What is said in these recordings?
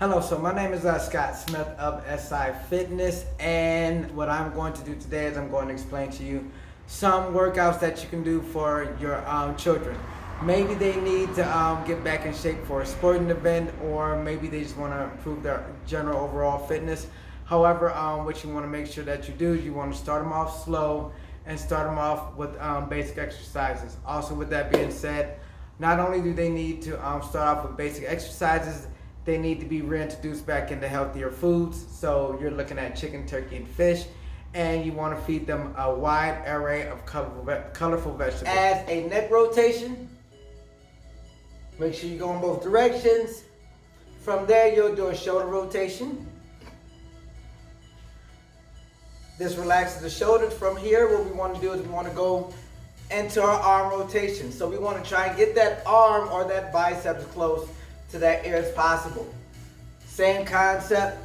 Hello, so my name is Scott Smith of SI Fitness, and what I'm going to do today is I'm going to explain to you some workouts that you can do for your children. Maybe they need to get back in shape for a sporting event, or maybe they just want to improve their general overall fitness. However, what you want to make sure that you do is you want to start them off slow and start them off with basic exercises. Also, with that being said, not only do they need to start off with basic exercises, they need to be reintroduced back into healthier foods. So you're looking at chicken, turkey, and fish, and you want to feed them a wide array of colorful vegetables. As a neck rotation, make sure you go in both directions. From there, you'll do a shoulder rotation. This relaxes the shoulders. From here, what we want to do is we want to go into our arm rotation. So we want to try and get that arm or that bicep as close to that ear as possible. Same concept,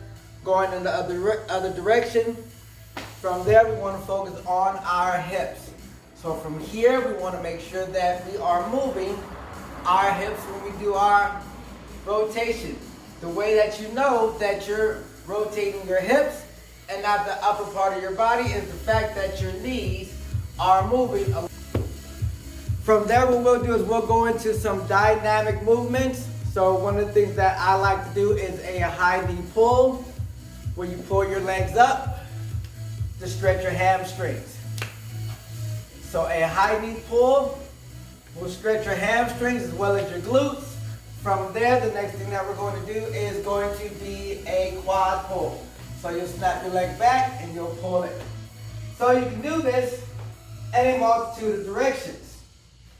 going in the other direction. From there, we want to focus on our hips. So from here, we want to make sure that we are moving our hips when we do our rotation. The way that you know that you're rotating your hips and not the upper part of your body is the fact that your knees are moving. From there, what we'll do is we'll go into some dynamic movements. So one of the things that I like to do is a high knee pull, where you pull your legs up to stretch your hamstrings. So a high knee pull will stretch your hamstrings as well as your glutes. From there, the next thing that we're going to do is going to be a quad pull. So you'll snap your leg back and you'll pull it. So you can do this in a multitude of directions.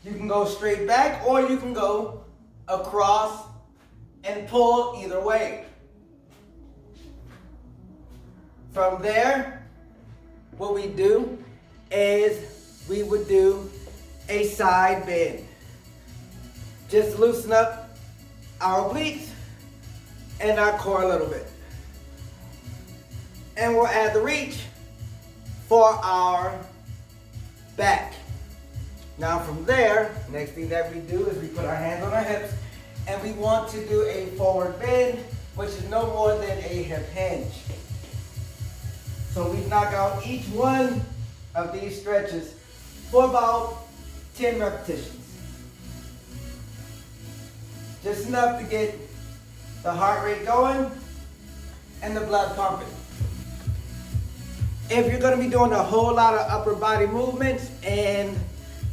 You can go straight back or you can go across and pull either way. From there, what we do is we would do a side bend. Just loosen up our obliques and our core a little bit. And we'll add the reach for our back. Now from there, next thing that we do is we put our hands on our hips and we want to do a forward bend, which is no more than a hip hinge. So we knock out each one of these stretches for about 10 repetitions. Just enough to get the heart rate going and the blood pumping. If you're going to be doing a whole lot of upper body movements and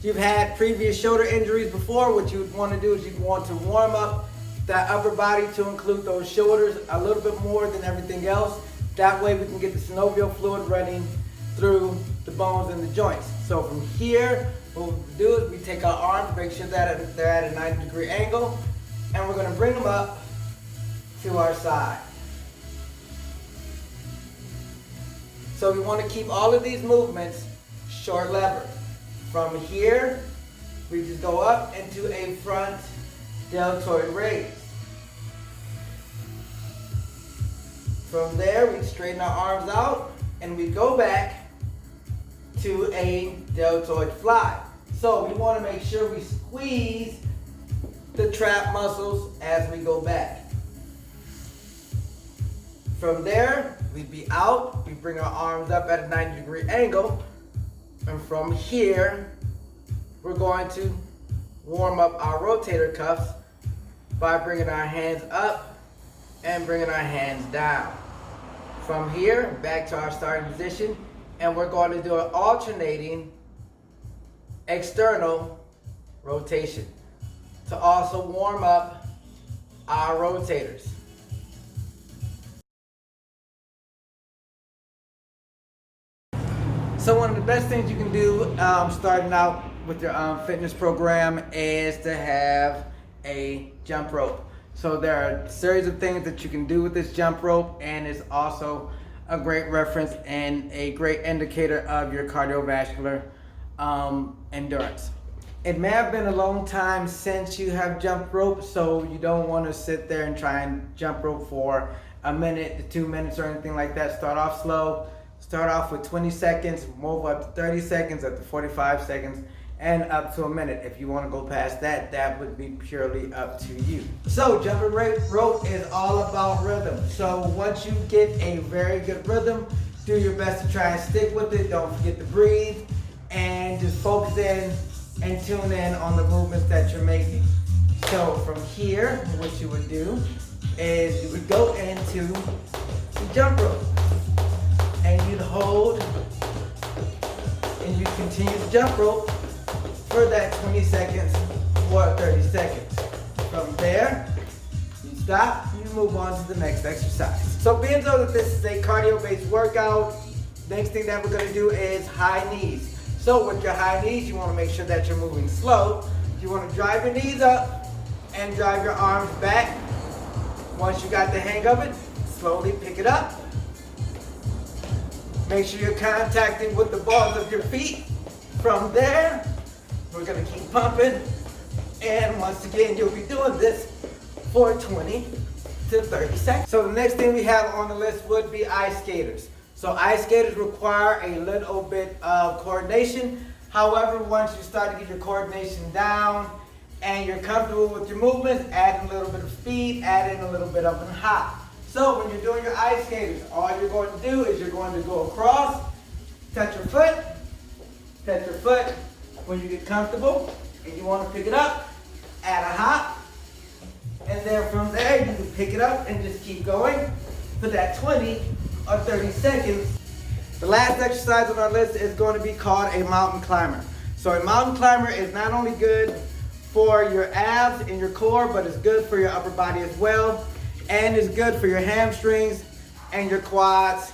you've had previous shoulder injuries before, what you would want to do is you want to warm up that upper body to include those shoulders a little bit more than everything else. That way we can get the synovial fluid running through the bones and the joints. So from here, what we do is we take our arms, make sure that they're at a 90-degree angle, and we're going to bring them up to our side. So we want to keep all of these movements short lever. From here, we just go up into a front deltoid raise. From there, we straighten our arms out and we go back to a deltoid fly. So we want to make sure we squeeze the trap muscles as we go back. From there, we'd be out, we bring our arms up at a 90-degree angle, and from here, we're going to warm up our rotator cuffs by bringing our hands up and bringing our hands down. From here, back to our starting position, and we're going to do an alternating external rotation to also warm up our rotators. So one of the best things you can do starting out with your fitness program is to have a jump rope. So there are a series of things that you can do with this jump rope, and it's also a great reference and a great indicator of your cardiovascular endurance. It may have been a long time since you have jumped rope, so you don't want to sit there and try and jump rope for a minute to 2 minutes or anything like that. Start off slow. Start off with 20 seconds, move up to 30 seconds, up to 45 seconds, and up to a minute. If you want to go past that, that would be purely up to you. So jumping rope is all about rhythm. So once you get a very good rhythm, do your best to try and stick with it. Don't forget to breathe and just focus in and tune in on the movements that you're making. So from here, what you would do is you would go into the jump rope and you'd hold and you continue the jump rope for that 20 seconds or 30 seconds. From there, you stop, you move on to the next exercise. So being though that this is a cardio-based workout, next thing that we're gonna do is high knees. So with your high knees, you wanna make sure that you're moving slow. You wanna drive your knees up and drive your arms back. Once you got the hang of it, slowly pick it up. Make sure you're contacting with the balls of your feet. From there, we're gonna keep pumping. And once again, you'll be doing this for 20 to 30 seconds. So the next thing we have on the list would be ice skaters. So ice skaters require a little bit of coordination. However, once you start to get your coordination down and you're comfortable with your movements, add in a little bit of speed, add in a little bit of a hop. So when you're doing your ice skaters, all you're going to do is you're going to go across, touch your foot, touch your foot. When you get comfortable and you want to pick it up, add a hop. And then from there, you can pick it up and just keep going for that 20 or 30 seconds. The last exercise on our list is going to be called a mountain climber. So a mountain climber is not only good for your abs and your core, but it's good for your upper body as well. And it's good for your hamstrings and your quads.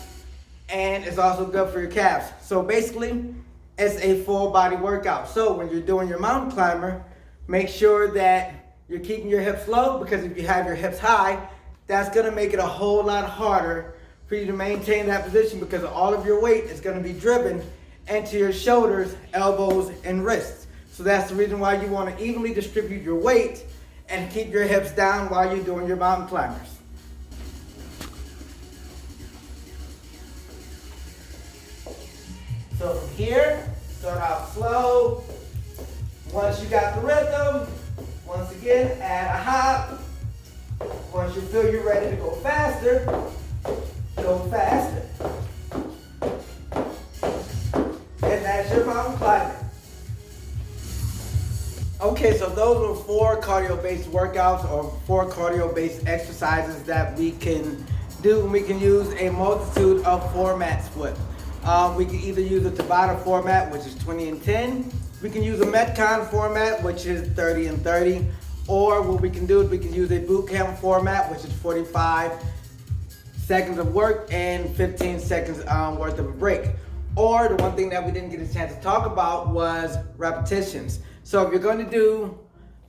And it's also good for your calves. So basically, it's a full body workout. So when you're doing your mountain climber, make sure that you're keeping your hips low, because if you have your hips high, that's gonna make it a whole lot harder for you to maintain that position, because all of your weight is gonna be driven into your shoulders, elbows, and wrists. So that's the reason why you wanna evenly distribute your weight and keep your hips down while you're doing your mountain climbers. So from here, start out slow. Once you got the rhythm, once again, add a hop. Once you feel you're ready to go faster, go faster. And that's your mountain climbing. Okay, so those were 4 cardio-based workouts or 4 cardio-based exercises that we can do, and we can use a multitude of formats with. We can either use a Tabata format, which is 20 and 10. We can use a Metcon format, which is 30 and 30. Or what we can do is we can use a boot camp format, which is 45 seconds of work and 15 seconds worth of a break. Or the one thing that we didn't get a chance to talk about was repetitions. So if you're going to do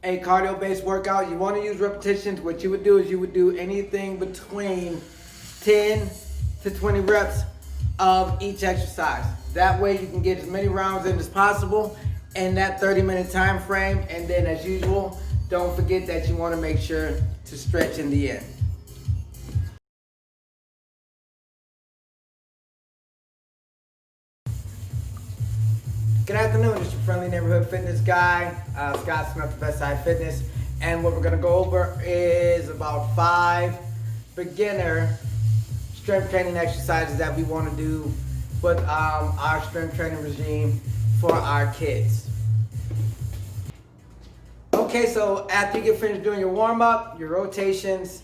a cardio-based workout, you want to use repetitions. What you would do is you would do anything between 10 to 20 reps of each exercise. That way you can get as many rounds in as possible in that 30-minute time frame. And then as usual, don't forget that you want to make sure to stretch in the end. Good afternoon, it's your friendly neighborhood fitness guy, Scott Smith, the Best Side Fitness. And what we're gonna go over is about 5 beginner strength training exercises that we wanna do with our strength training regime for our kids. Okay, so after you get finished doing your warm up, your rotations,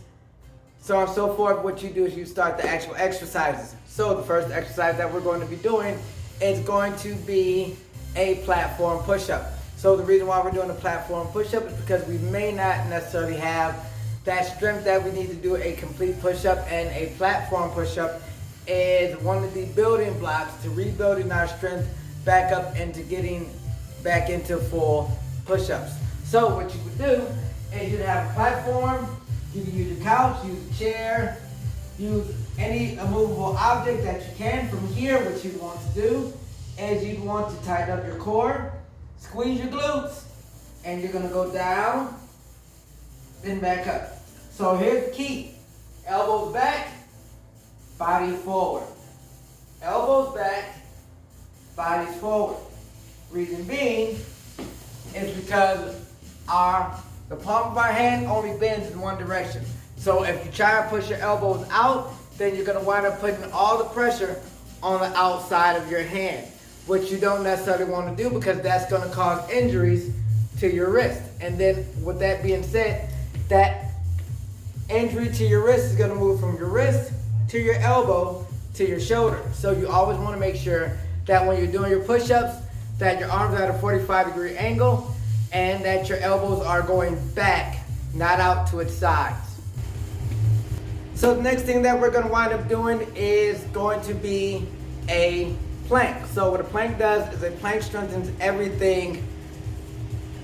so on and so forth, what you do is you start the actual exercises. So the first exercise that we're going to be doing is going to be a platform push-up. So the reason why we're doing a platform push-up is because we may not necessarily have that strength that we need to do a complete push-up, and a platform push-up is one of the building blocks to rebuilding our strength back up into getting back into full push-ups. So what you would do is you'd have a platform, you can use your couch, use a chair, use any immovable object that you can. From here, what you want to do is you want to tighten up your core, squeeze your glutes, and you're gonna go down, then back up. So here's the key. Elbows back, body forward. Elbows back, bodies forward. Reason being, is because the palm of our hand only bends in one direction. So if you try and push your elbows out, then you're gonna wind up putting all the pressure on the outside of your hand, which you don't necessarily want to do because that's gonna cause injuries to your wrist. And then with that being said, that injury to your wrist is gonna move from your wrist to your elbow to your shoulder. So you always wanna make sure that when you're doing your push-ups, that your arms are at a 45-degree angle and that your elbows are going back, not out to its sides. So the next thing that we're gonna wind up doing is going to be a plank. So what a plank does is a plank strengthens everything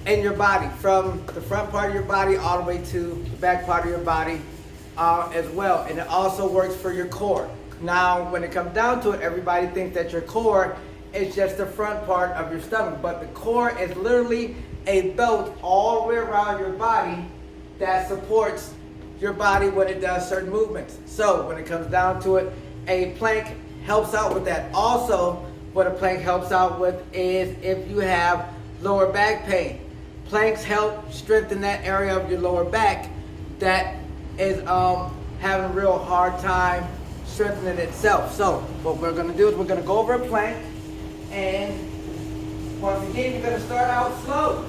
in your body, from the front part of your body all the way to the back part of your body as well. And it also works for your core. Now, when it comes down to it, everybody thinks that your core is just the front part of your stomach, but the core is literally a belt all the way around your body that supports your body when it does certain movements. So when it comes down to it, a plank helps out with that. Also, what a plank helps out with is if you have lower back pain. Planks help strengthen that area of your lower back that is having a real hard time strengthening itself. So what we're gonna do is we're gonna go over a plank, and once again, you're gonna start out slow.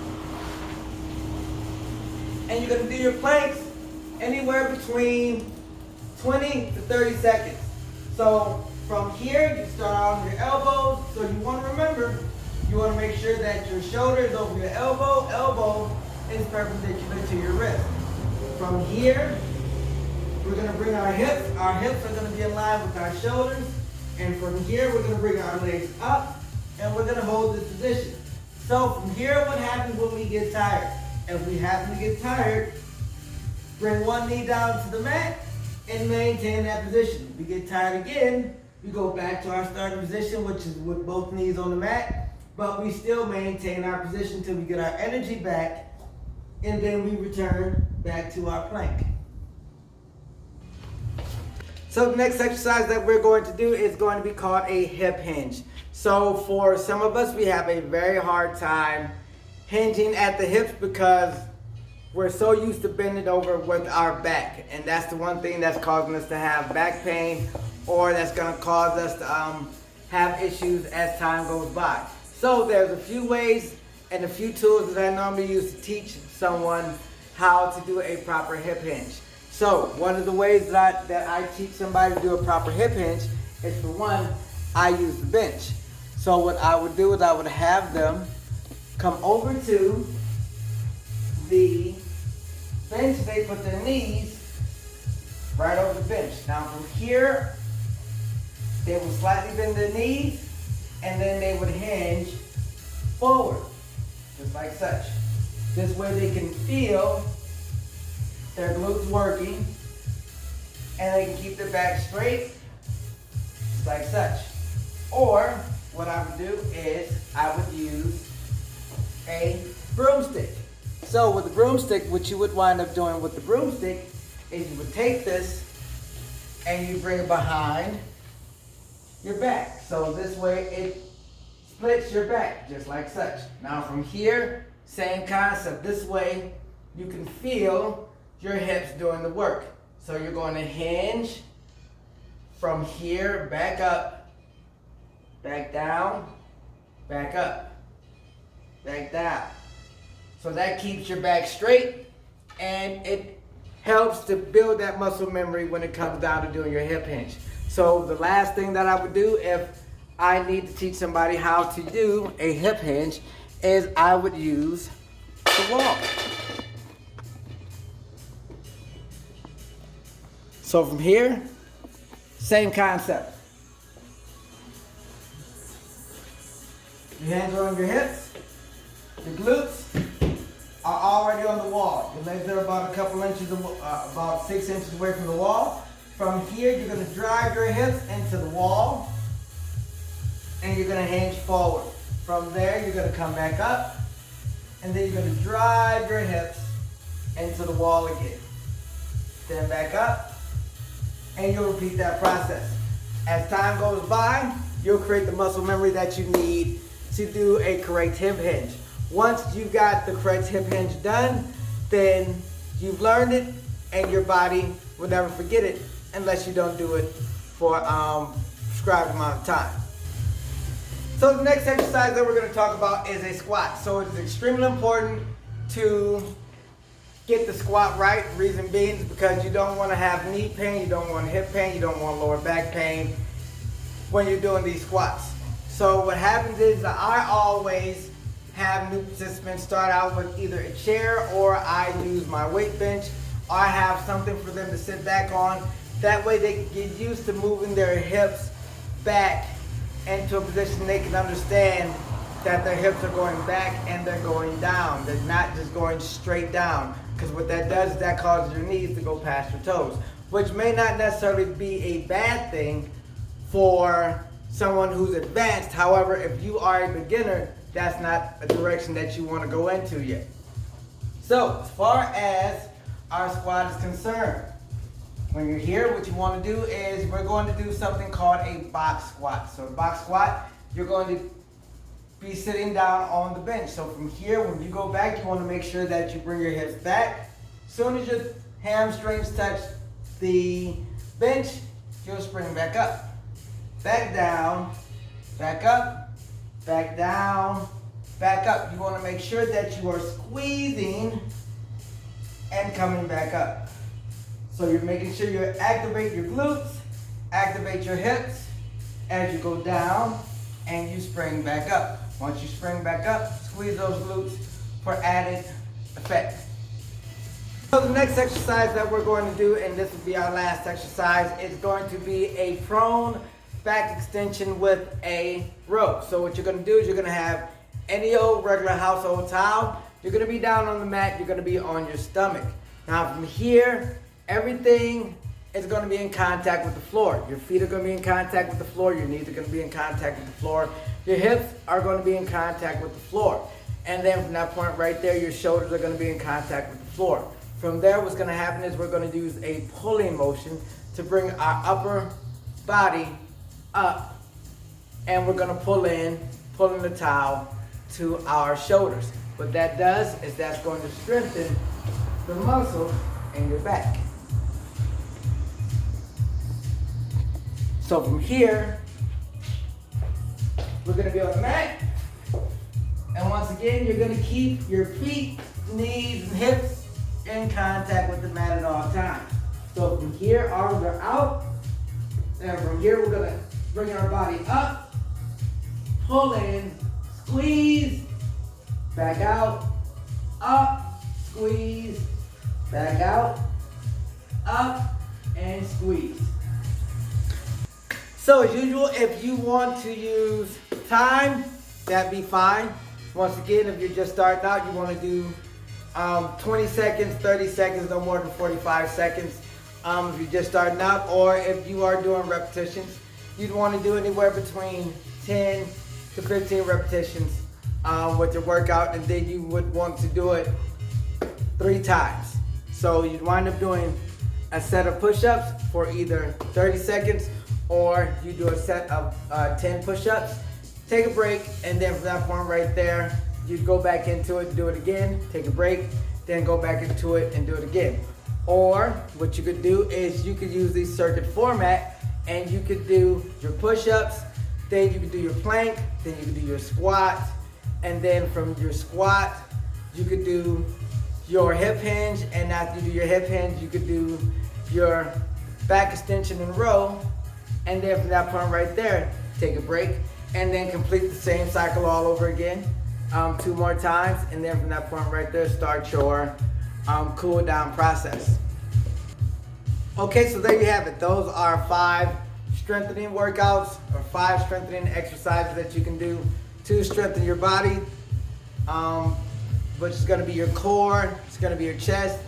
And you're gonna do your planks anywhere between 20 to 30 seconds. So from here, you start out on your elbows. So you want to remember, you want to make sure that your shoulder is over your elbow, elbow is perpendicular to your wrist. From here, we're going to bring our hips. Our hips are going to be in line with our shoulders. And from here, we're going to bring our legs up, and we're going to hold this position. So from here, what happens when we get tired? If we happen to get tired, bring one knee down to the mat and maintain that position. If we get tired again, we go back to our starting position, which is with both knees on the mat, but we still maintain our position until we get our energy back, and then we return back to our plank. So the next exercise that we're going to do is going to be called a hip hinge. So for some of us, we have a very hard time hinging at the hips because we're so used to bending over with our back, and that's the one thing that's causing us to have back pain, or that's going to cause us to have issues as time goes by. So there's a few ways and a few tools that I normally use to teach someone how to do a proper hip hinge. So one of the ways that I teach somebody to do a proper hip hinge is, for one, I use the bench. So what I would do is I would have them come over to the bench. They put their knees right over the bench. Now from here, they will slightly bend their knees, and then they would hinge forward, just like such. This way they can feel their glutes working, and they can keep their back straight, just like such. Or what I would do is I would use a broomstick. So with the broomstick, what you would wind up doing with the broomstick is you would take this and you bring it behind your back. So this way it splits your back, just like such. Now from here, same concept. This way you can feel your hips doing the work. So you're going to hinge from here, back up, back down, back up, back down. So that keeps your back straight, and it helps to build that muscle memory when it comes down to doing your hip hinge. So the last thing that I would do if I need to teach somebody how to do a hip hinge is I would use the wall. So from here, same concept. Your hands are on your hips, your glutes are already on the wall. Your legs are about a couple inches, about 6 inches away from the wall. From here, you're going to drive your hips into the wall, and you're going to hinge forward. From there, you're going to come back up, and then you're going to drive your hips into the wall again. Then back up, and you'll repeat that process. As time goes by, you'll create the muscle memory that you need to do a correct hip hinge. Once you've got the correct hip hinge done, then you've learned it and your body will never forget it unless you don't do it for a prescribed amount of time. So the next exercise that we're going to talk about is a squat. So it is extremely important to get the squat right. Reason being is because you don't want to have knee pain, you don't want hip pain, you don't want lower back pain when you're doing these squats. So what happens is that I always have new participants start out with either a chair, or I use my weight bench, or I have something for them to sit back on. That way they can get used to moving their hips back into a position they can understand that their hips are going back and they're going down. They're not just going straight down, because what that does is that causes your knees to go past your toes, which may not necessarily be a bad thing for someone who's advanced. However, if you are a beginner, that's not a direction that you want to go into yet. So as far as our squat is concerned, when you're here, what you want to do is we're going to do something called a box squat. So a box squat, you're going to be sitting down on the bench. So from here, when you go back, you want to make sure that you bring your hips back. As soon as your hamstrings touch the bench, you'll spring back up. Back down, back up, back down, back up. You want to make sure that you are squeezing and coming back up. So you're making sure you activate your glutes, activate your hips as you go down, and you spring back up. Once you spring back up, squeeze those glutes for added effect. So the next exercise that we're going to do, and this will be our last exercise, is going to be a prone back extension with a rope. So what you're going to do is you're going to have any old regular household towel. You're going to be down on the mat. You're going to be on your stomach. Now from here, everything is going to be in contact with the floor. Your feet are going to be in contact with the floor. Your knees are going to be in contact with the floor. Your hips are going to be in contact with the floor. And then from that point right there, your shoulders are going to be in contact with the floor. From there, what's going to happen is we're going to use a pulling motion to bring our upper body up, and we're going to pulling the towel to our shoulders. What that does is that's going to strengthen the muscle in your back. So from here, we're going to be on the mat, and once again, you're going to keep your feet, knees, and hips in contact with the mat at all times. So from here, arms are out, and from here, we're going to bring our body up, pull in, squeeze, back out, up, squeeze, back out, up, and squeeze. So as usual, if you want to use time, that'd be fine. Once again, if you're just starting out, you want to do 20 seconds, 30 seconds, no more than 45 seconds. If you're just starting out, or if you are doing repetitions, you'd want to do anywhere between 10 to 15 repetitions with your workout, and then you would want to do it 3 times. So you'd wind up doing a set of push-ups for either 30 seconds, or you do a set of 10 push-ups, take a break, and then from that point right there, you go back into it, do it again, take a break, then go back into it and do it again. Or what you could do is you could use the circuit format, and you could do your push-ups, then you could do your plank, then you could do your squat, and then from your squat, you could do your hip hinge, and after you do your hip hinge, you could do your back extension and row, and then from that point right there, take a break, and then complete the same cycle all over again, 2 more times, and then from that point right there, start your cool down process. Okay, so there you have it. Those are 5 strengthening workouts, or 5 strengthening exercises that you can do to strengthen your body, which is going to be your core, it's going to be your chest,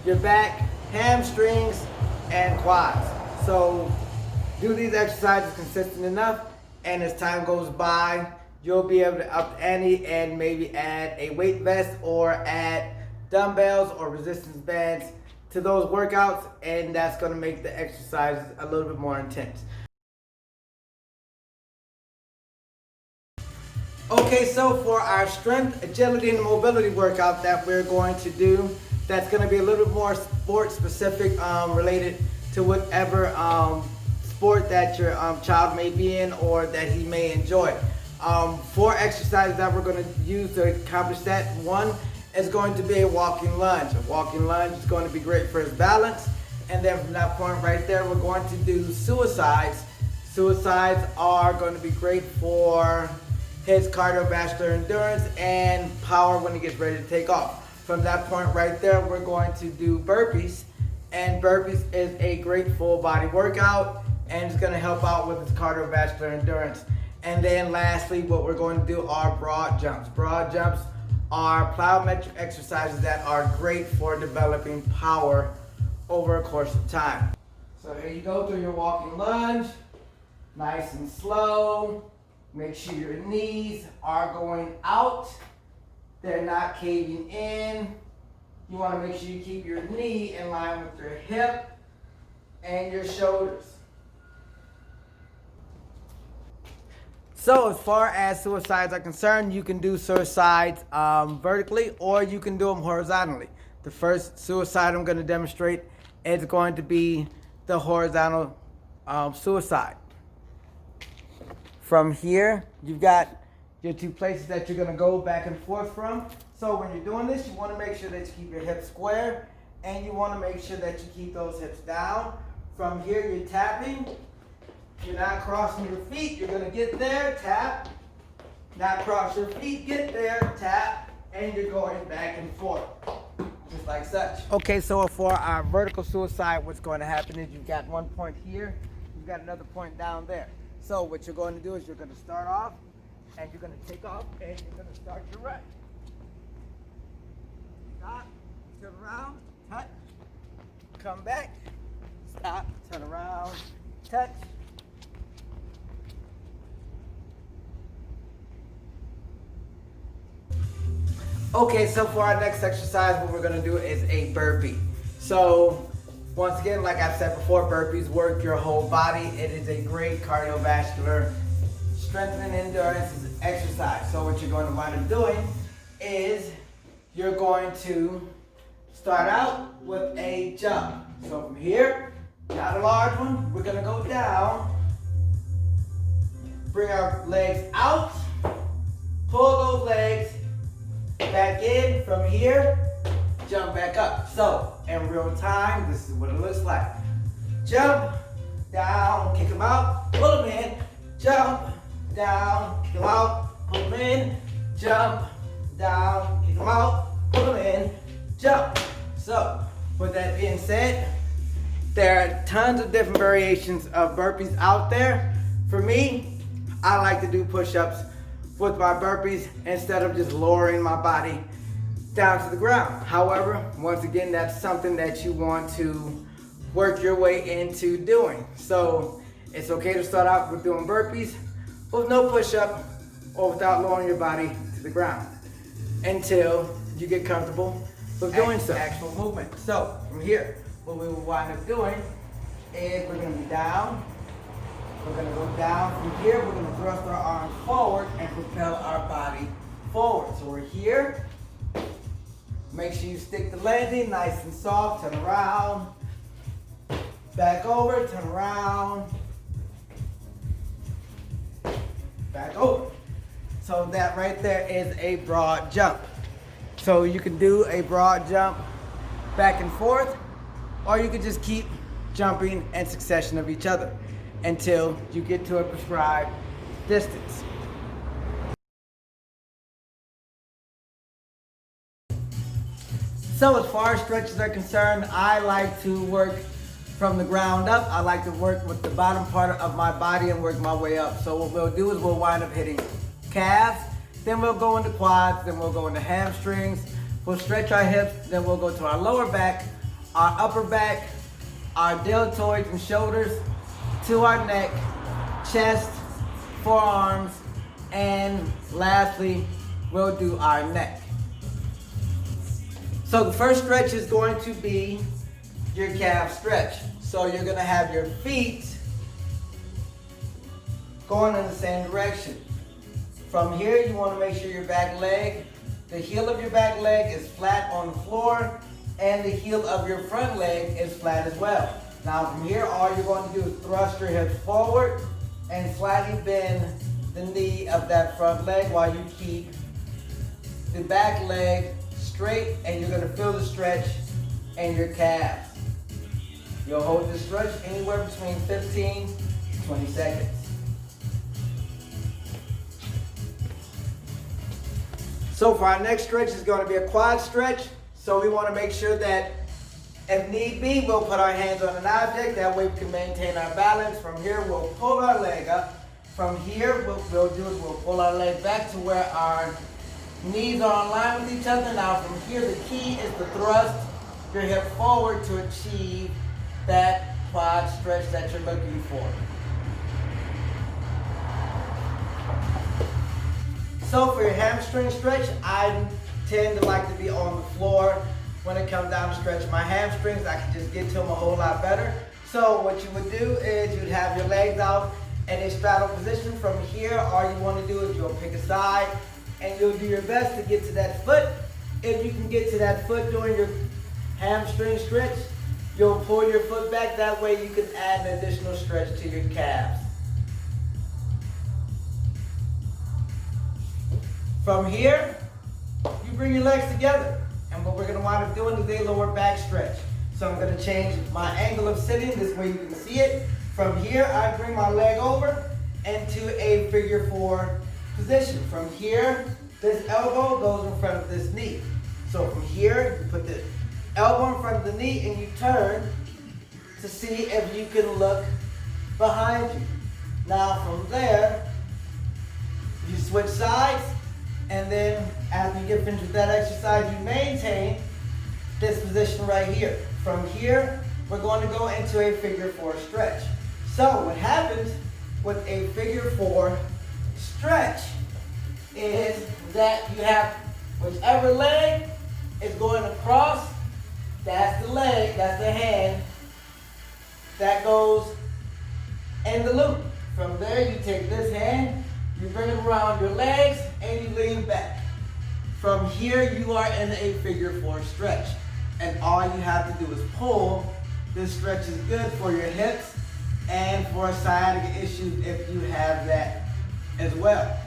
your back, hamstrings, and quads. So do these exercises consistent enough, and as time goes by, you'll be able to up the ante and maybe add a weight vest or add dumbbells or resistance bands to those workouts, and that's going to make the exercises a little bit more intense. Okay, so for our strength, agility, and mobility workout that we're going to do, that's going to be a little bit more sport specific, related to whatever sport that your child may be in or that he may enjoy. 4 exercises that we're going to use to accomplish that. One is going to be a walking lunge. A walking lunge is going to be great for his balance. And then from that point right there, we're going to do suicides. Suicides are going to be great for his cardiovascular endurance and power when he gets ready to take off. From that point right there, we're going to do burpees. And burpees is a great full body workout and it's going to help out with his cardiovascular endurance. And then lastly, what we're going to do are broad jumps. Broad jumps are plyometric exercises that are great for developing power over a course of time. So here you go through your walking lunge, nice and slow. Make sure your knees are going out. They're not caving in. You want to make sure you keep your knee in line with your hip and your shoulders. So as far as suicides are concerned, you can do suicides vertically or you can do them horizontally. The first suicide I'm going to demonstrate is going to be the horizontal suicide. From here, you've got your 2 places that you're going to go back and forth from. So when you're doing this, you want to make sure that you keep your hips square and you want to make sure that you keep those hips down. From here, you're tapping. You're not crossing your feet. You're going to get there, tap. Not cross your feet, get there, tap. And you're going back and forth, just like such. Okay, so for our vertical suicide, what's going to happen is you've got 1 point here. You've got another point down there. So what you're going to do is you're going to start off and you're going to take off and you're going to start your run. Stop, turn around, touch, come back, stop, turn around, touch. Okay, so for our next exercise, what we're going to do is a burpee. So once again, like I've said before, burpees work your whole body. It is a great cardiovascular strengthening endurance exercise. So what you're going to wind up doing is you're going to start out with a jump. So from here, not a large one, we're going to go down, bring our legs out, pull those legs back in. From here, jump back up. So in real time, this is what it looks like. Jump, down, kick them out, pull them in, jump, down, kick them out, pull them in, jump, down, kick them out, pull them in, jump. So with that being said, there are tons of different variations of burpees out there. For me, I like to do push-ups with my burpees instead of just lowering my body down to the ground. However, once again, that's something that you want to work your way into doing. So it's okay to start out with doing burpees with no push-up or without lowering your body to the ground until you get comfortable with doing some actual movement. So from here, what we will wind up doing is we're going to be down. We're going to go down. From here, we're going to thrust our arms forward and propel our body forward. So we're here. Make sure you stick the landing nice and soft. Turn around. Back over. Turn around. Back over. So that right there is a broad jump. So you can do a broad jump back and forth, or you can just keep jumping in succession of each other until you get to a prescribed distance. So as far as stretches are concerned, I like to work from the ground up. I like to work with the bottom part of my body and work my way up. So what we'll do is we'll wind up hitting calves, then we'll go into quads, then we'll go into hamstrings. We'll stretch our hips, then we'll go to our lower back, our upper back, our deltoids and shoulders, to our neck, chest, forearms, and lastly, we'll do our neck. So the first stretch is going to be your calf stretch. So you're going to have your feet going in the same direction. From here, you want to make sure your back leg, the heel of your back leg is flat on the floor, and the heel of your front leg is flat as well. Now from here, all you're going to do is thrust your hips forward and slightly bend the knee of that front leg while you keep the back leg straight, and you're going to feel the stretch in your calves. You'll hold this stretch anywhere between 15 to 20 seconds. So for our next stretch is going to be a quad stretch. So we want to make sure that if need be, we'll put our hands on an object. That way we can maintain our balance. From here, we'll pull our leg up. From here, what we'll do is we'll pull our leg back to where our knees are in line with each other. Now from here, the key is to thrust your hip forward to achieve that quad stretch that you're looking for. So for your hamstring stretch, I tend to like to be on the floor when it comes down to stretch my hamstrings. I can just get to them a whole lot better. So what you would do is you'd have your legs out in a straddle position. From here, all you want to do is you'll pick a side and you'll do your best to get to that foot. If you can get to that foot during your hamstring stretch, you'll pull your foot back. That way you can add an additional stretch to your calves. From here, you bring your legs together. And what we're going to wind up doing is a lower back stretch. So I'm going to change my angle of sitting. This way you can see it. From here, I bring my leg over into a figure 4 position. From here, this elbow goes in front of this knee. So from here, you put the elbow in front of the knee and you turn to see if you can look behind you. Now from there, you switch sides, and then after you get finished with that exercise, you maintain this position right here. From here, we're going to go into a figure 4 stretch. So what happens with a figure 4 stretch is that you have whichever leg is going across, that's the leg, that's the hand that goes in the loop. From there, you take this hand, you bring it around your legs, and you lean back. From here, you are in a figure 4 stretch. And all you have to do is pull. This stretch is good for your hips and for sciatic issues if you have that as well.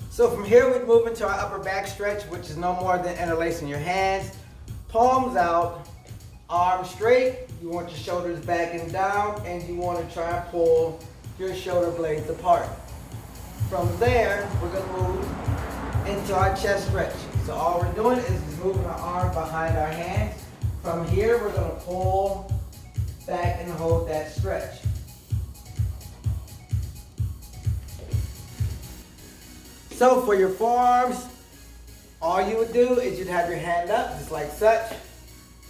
So from here, we move into our upper back stretch, which is no more than interlacing your hands, palms out, arms straight. You want your shoulders back and down, and you want to try and pull your shoulder blades apart. From there, we're going to move into our chest stretch. So all we're doing is just moving our arm behind our hands. From here, we're going to pull back and hold that stretch. So for your forearms, all you would do is you'd have your hand up just like such.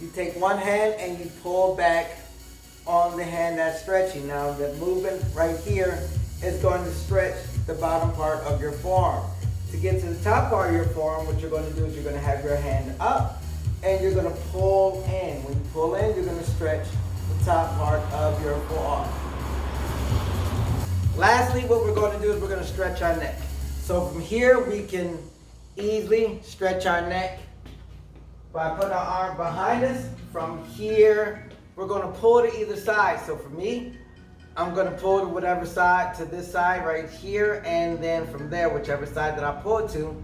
You take one hand and you pull back on the hand that's stretching. Now the movement right here is going to stretch the bottom part of your forearm. To get to the top part of your forearm, what you're going to do is you're going to have your hand up and you're going to pull in. When you pull in, you're going to stretch the top part of your forearm. Lastly, what we're going to do is we're going to stretch our neck. So from here, we can easily stretch our neck by putting our arm behind us. From here, we're going to pull to either side. So for me, I'm going to pull to whatever side, to this side right here, and then from there, whichever side that I pull to,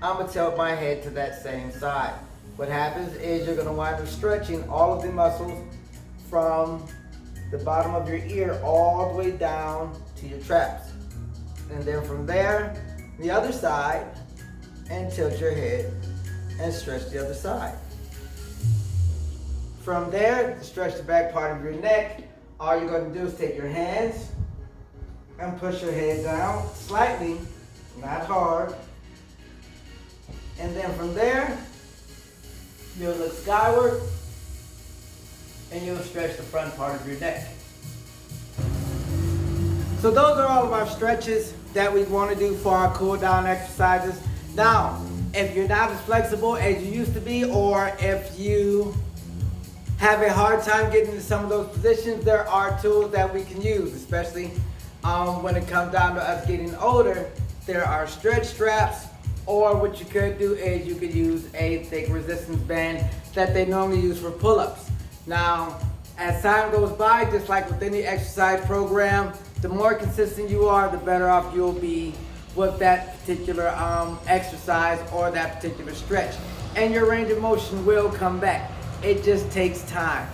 I'm going to tilt my head to that same side. What happens is you're going to wind up stretching all of the muscles from the bottom of your ear all the way down to your traps. And then from there, the other side, and tilt your head and stretch the other side. From there, to stretch the back part of your neck, all you're going to do is take your hands and push your head down slightly, not hard. And then from there, you'll look skyward and you'll stretch the front part of your neck. So those are all of our stretches that we want to do for our cool down exercises. Now, if you're not as flexible as you used to be, or if you have a hard time getting into some of those positions, there are tools that we can use, especially when it comes down to us getting older, there are stretch straps, or what you could do is you could use a thick resistance band that they normally use for pull-ups. Now, as time goes by, just like with any exercise program, the more consistent you are, the better off you'll be with that particular exercise or that particular stretch. And your range of motion will come back. It just takes time.